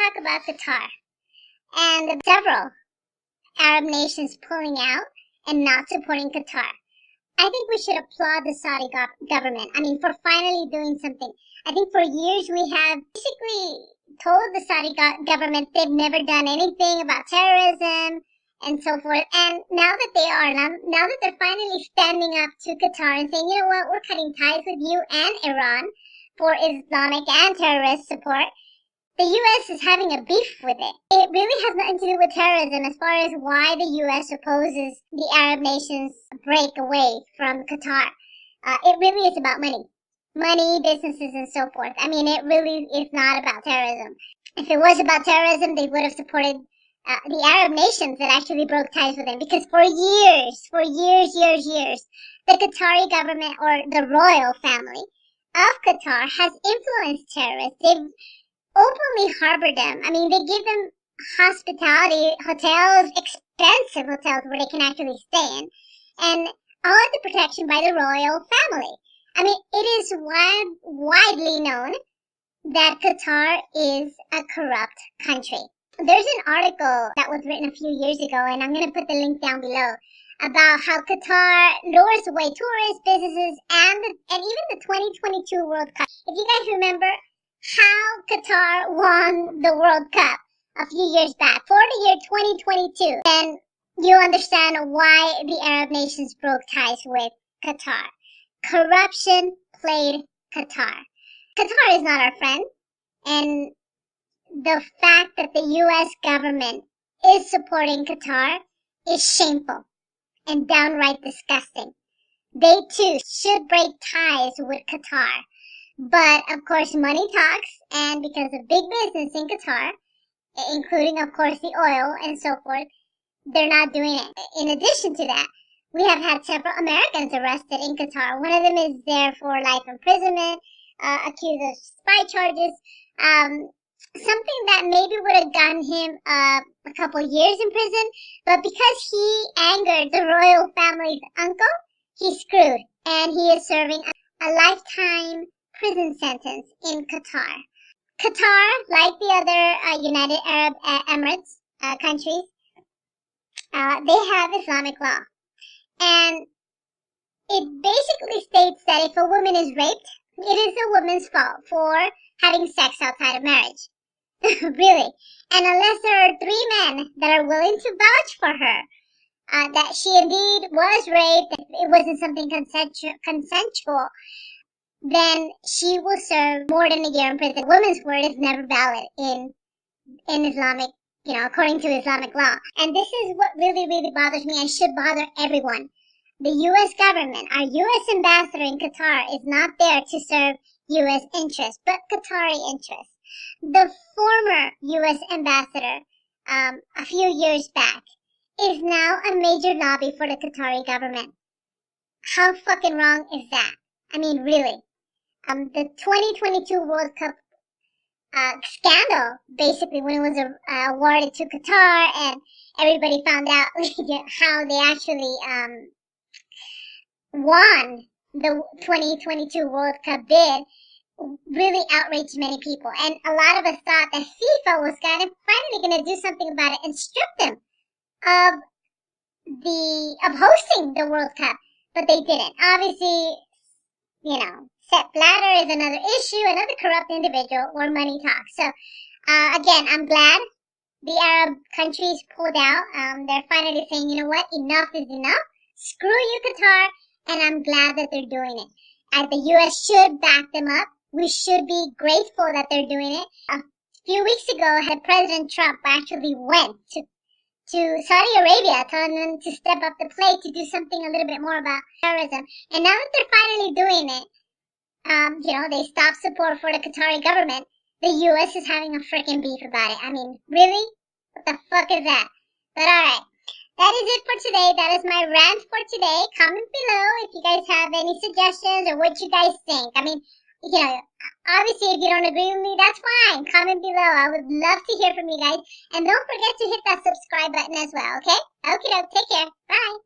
talk about Qatar and several Arab nations pulling out and not supporting Qatar. I think we should applaud the Saudi government. I mean, for finally doing something. I think for years we have basically told the Saudi government they've never done anything about terrorism and so forth. And now that they are, now that they're finally standing up to Qatar and saying, you know what, we're cutting ties with you and Iran for Islamic and terrorist support, the U.S. is having a beef with it. It really has nothing to do with terrorism as far as why the U.S. opposes the Arab nations break away from Qatar. It really is about money. Money, businesses, and so forth. I mean, it really is not about terrorism. If it was about terrorism, they would have supported the Arab nations that actually broke ties with them. Because for years, the Qatari government or the royal family of Qatar has influenced terrorists. They've openly harbored them. I mean, they give them hospitality hotels, expensive hotels where they can actually stay in, and all of the protection by the royal family. I mean, it is widely known that Qatar is a corrupt country. There's an article that was written a few years ago, and I'm going to put the link down below, about how Qatar lures away tourists, businesses, and even the 2022 World Cup. If you guys remember how Qatar won the World Cup a few years back, for the year 2022, then you understand why the Arab nations broke ties with Qatar. Corruption played Qatar. Qatar is not our friend, and the fact that the U.S. government is supporting Qatar is shameful and downright disgusting. They too should break ties with Qatar. But, of course, money talks, and because of big business in Qatar, including, of course, the oil and so forth, they're not doing it. In addition to that, we have had several Americans arrested in Qatar. One of them is there for life imprisonment, accused of spy charges, something that maybe would have gotten him a couple years in prison, but because he angered the royal family's uncle, he's screwed, and he is serving a lifetime prison sentence in Qatar. Qatar, like the other United Arab Emirates countries, they have Islamic law. And it basically states that if a woman is raped, it is the woman's fault for having sex outside of marriage. Really. And unless there are 3 men that are willing to vouch for her, that she indeed was raped, that it wasn't something consensual, then she will serve more than a year in prison. Woman's word is never valid in Islamic, according to Islamic law. And this is what really, really bothers me and should bother everyone. The U.S. government, our U.S. ambassador in Qatar, is not there to serve U.S. interests, but Qatari interests. The former U.S. ambassador, a few years back, is now a major lobby for the Qatari government. How fucking wrong is that? I mean, really. The 2022 World Cup scandal, basically, when it was awarded to Qatar and everybody found out how they actually won the 2022 World Cup bid, really outraged many people. And a lot of us thought that FIFA was finally going to do something about it and strip them of hosting the World Cup, but they didn't. Obviously, Sepp Blatter is another issue, another corrupt individual, or money talks. So, again, I'm glad the Arab countries pulled out. They're finally saying, you know what, enough is enough. Screw you, Qatar, and I'm glad that they're doing it. And the U.S. should back them up. We should be grateful that they're doing it. A few weeks ago, President Trump actually went to Saudi Arabia, telling them to step up the plate to do something a little bit more about terrorism. And now that they're finally doing it, they stopped support for the Qatari government. The U.S. is having a freaking beef about it. I mean, really? What the fuck is that? But alright, that is it for today. That is my rant for today. Comment below if you guys have any suggestions or what you guys think. I mean, obviously if you don't agree with me, that's fine. Comment below. I would love to hear from you guys. And don't forget to hit that subscribe button as well, okay? Okay, take care. Bye.